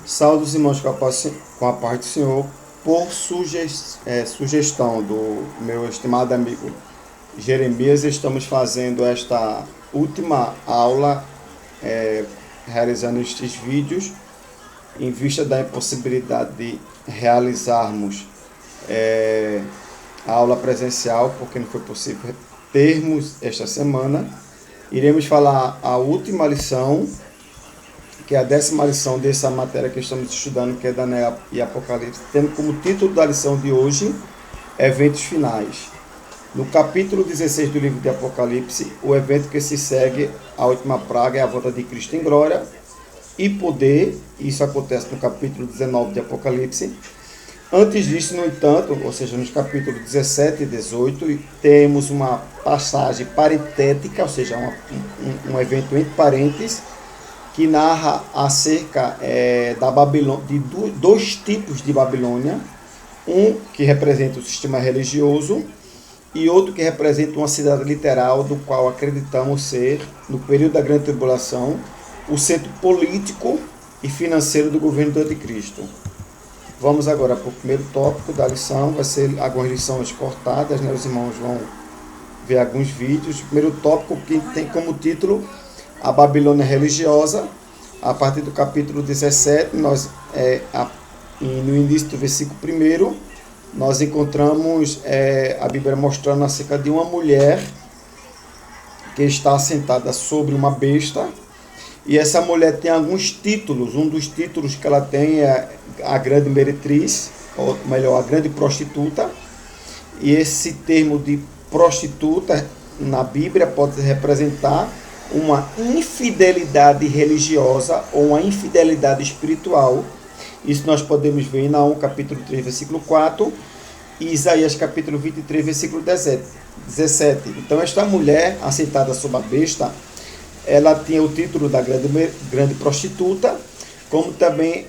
Saúde os irmãos com a paz do Senhor. Por sugestão do meu estimado amigo Jeremias, estamos fazendo esta última aula, realizando estes vídeos, em vista da impossibilidade de realizarmos a aula presencial, porque não foi possível termos esta semana. Iremos falar a última lição, que é a 10ª lição dessa matéria que estamos estudando, que é Daniel e Apocalipse, tendo como título da lição de hoje, Eventos Finais. No capítulo 16 do livro de Apocalipse, o evento que se segue à última praga é a volta de Cristo em glória e poder. Isso acontece no capítulo 19 de Apocalipse. Antes disso, no entanto, ou seja, nos capítulos 17 e 18, temos uma passagem parentética, ou seja, um evento entre parênteses, que narra acerca da Babilônia, de dois tipos de Babilônia, um que representa o sistema religioso e outro que representa uma cidade literal, do qual acreditamos ser, no período da Grande Tribulação, o centro político e financeiro do governo do Anticristo. Vamos agora para o primeiro tópico da lição, vai ser algumas lições cortadas, né? Os irmãos vão ver alguns vídeos. O primeiro tópico, que tem como título a Babilônia religiosa. A partir do capítulo 17, no início do versículo 1, nós encontramos a Bíblia mostrando acerca de uma mulher que está sentada sobre uma besta. E essa mulher tem alguns títulos. Um dos títulos que ela tem é a grande meretriz, ou melhor, a grande prostituta. E esse termo de prostituta na Bíblia pode representar uma infidelidade religiosa ou uma infidelidade espiritual. Isso nós podemos ver em Naum capítulo 3, versículo 4 e Isaías capítulo 23, versículo 17. Então esta mulher assentada sobre a besta, ela tinha o título da grande prostituta, como também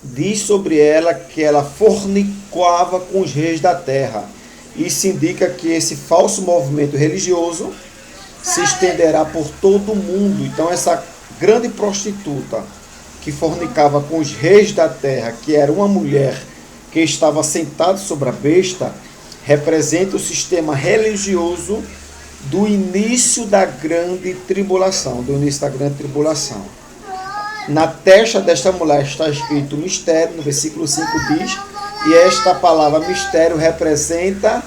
diz sobre ela que ela fornicava com os reis da terra. Isso indica que esse falso movimento religioso se estenderá por todo o mundo. Então essa grande prostituta que fornicava com os reis da terra, que era uma mulher que estava sentada sobre a besta, representa o sistema religioso do início da grande tribulação, Na testa desta mulher está escrito mistério, no versículo 5 diz, e esta palavra mistério representa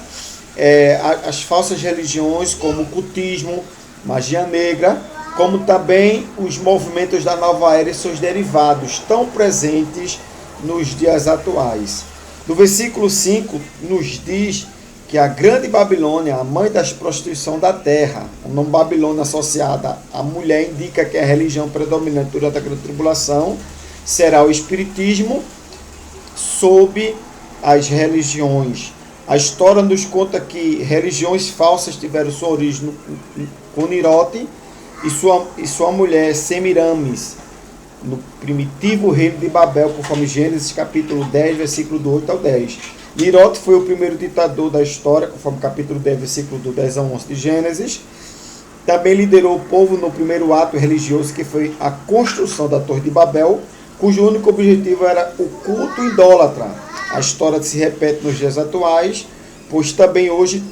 as falsas religiões, como o cultismo, magia negra, como também os movimentos da nova era e seus derivados, tão presentes nos dias atuais. No versículo 5 nos diz que a grande Babilônia, a mãe das prostituição da terra, o nome Babilônia associada à mulher indica que a religião predominante durante a grande tribulação será o espiritismo sob as religiões. A história nos conta que religiões falsas tiveram sua origem com Nirote e sua mulher Semiramis, no primitivo reino de Babel, conforme Gênesis capítulo 10, versículo do 8 ao 10. Nirote foi o primeiro ditador da história, conforme capítulo 10, versículo do 10 ao 11 de Gênesis. Também liderou o povo no primeiro ato religioso, que foi a construção da Torre de Babel, cujo único objetivo era o culto idólatra. A história se repete nos dias atuais, pois também hoje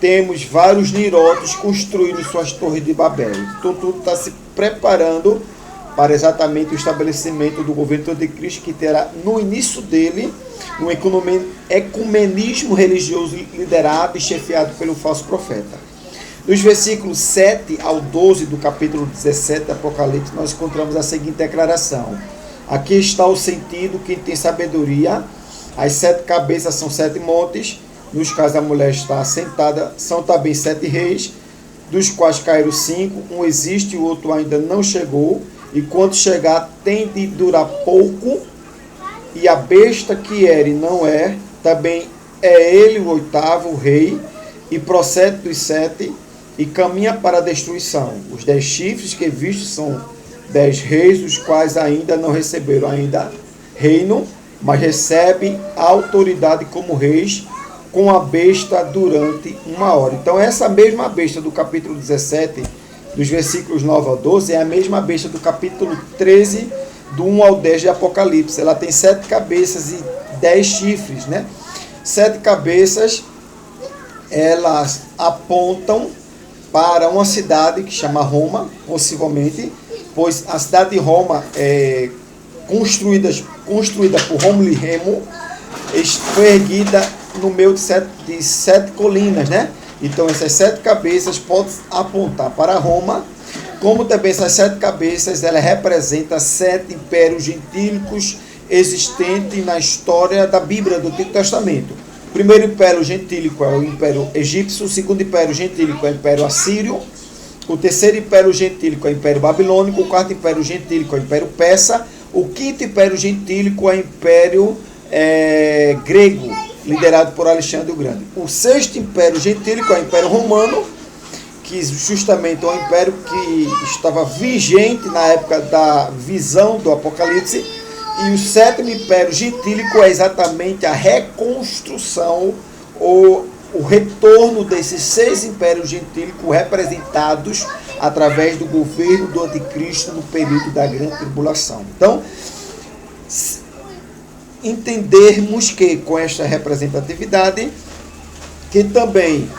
temos vários Nirotes construindo suas torres de Babel. Então tudo está se preparando para exatamente o estabelecimento do governo de Cristo, que terá no início dele um ecumenismo religioso liderado e chefiado pelo falso profeta. Nos versículos 7 ao 12 do capítulo 17 do Apocalipse, nós encontramos a seguinte declaração: aqui está o sentido, quem tem sabedoria, as 7 cabeças são 7 montes, nos quais a mulher está assentada, são também 7 reis, dos quais caíram 5, um existe e o outro ainda não chegou, e quando chegar tem de durar pouco, e a besta que era e não é, também é ele o 8º rei, e procede dos 7, e caminha para a destruição. Os 10 chifres que vistes são 10 reis, os quais ainda não receberam reino, mas recebem autoridade como reis, com a besta durante 1 hora. Então essa mesma besta do capítulo 17, dos versículos 9 ao 12, é a mesma besta do capítulo 13, do 1 ao 10 de Apocalipse. Ela tem 7 cabeças e 10 chifres, né? 7 cabeças, elas apontam para uma cidade que chama Roma, possivelmente, pois a cidade de Roma é construída por Rômulo e Remo, foi erguida no meio de 7 colinas, né? Então essas 7 cabeças podem apontar para Roma, como também essas 7 cabeças, ela representa 7 impérios gentílicos existentes na história da Bíblia, do Antigo Testamento. O primeiro império gentílico é o Império Egípcio, o segundo império gentílico é o Império Assírio, o terceiro império gentílico é o Império Babilônico, o quarto império gentílico é o Império Persa, o quinto império gentílico é o Império grego, liderado por Alexandre o Grande. O sexto império gentílico é o Império Romano, que justamente é um império que estava vigente na época da visão do Apocalipse. E o sétimo império gentílico é exatamente a reconstrução ou o retorno desses 6 impérios gentílicos representados através do governo do anticristo no período da grande tribulação. Então, entendermos que com esta representatividade, que também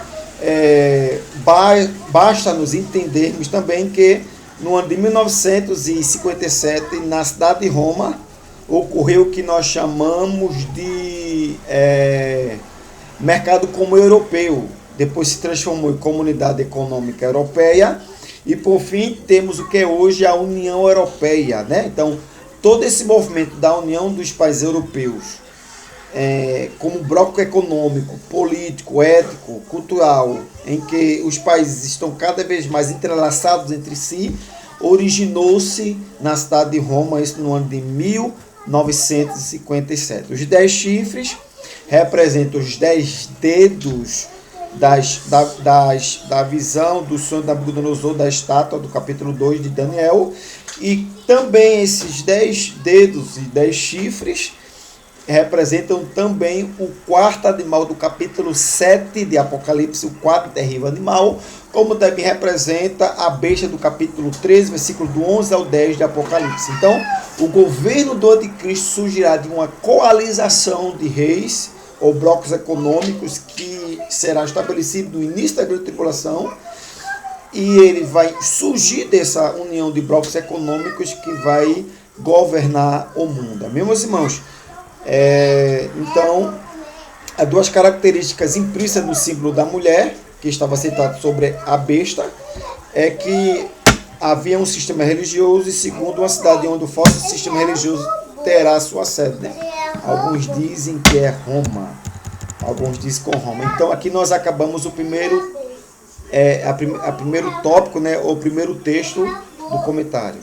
basta nos entendermos também que no ano de 1957, na cidade de Roma, ocorreu o que nós chamamos de mercado comum europeu, depois se transformou em Comunidade Econômica Europeia, e por fim temos o que é hoje a União Europeia, né? Então, todo esse movimento da União dos países europeus, como bloco econômico, político, ético, cultural, em que os países estão cada vez mais entrelaçados entre si, originou-se na cidade de Roma, isso no ano de 1957. Os 10 chifres representam os 10 dedos da visão do sonho da Nabucodonosor, da estátua do capítulo 2 de Daniel, e também esses 10 dedos e 10 chifres representam também o quarto animal do capítulo 7 de Apocalipse, o quarto terrível animal, como também representa a besta do capítulo 13, versículo do 11 ao 10 de Apocalipse. Então, o governo do anticristo surgirá de uma coalização de reis ou blocos econômicos que será estabelecido no início da grande tribulação, e ele vai surgir dessa união de blocos econômicos que vai governar o mundo. Meus irmãos, então, há 2 características implícitas no símbolo da mulher, que estava sentado sobre a besta, é que havia um sistema religioso, e segundo, uma cidade onde o falso sistema religioso terá sua sede, né? Alguns dizem que é Roma, alguns dizem com Roma. Então aqui nós acabamos o primeiro tópico, né? O primeiro texto do comentário.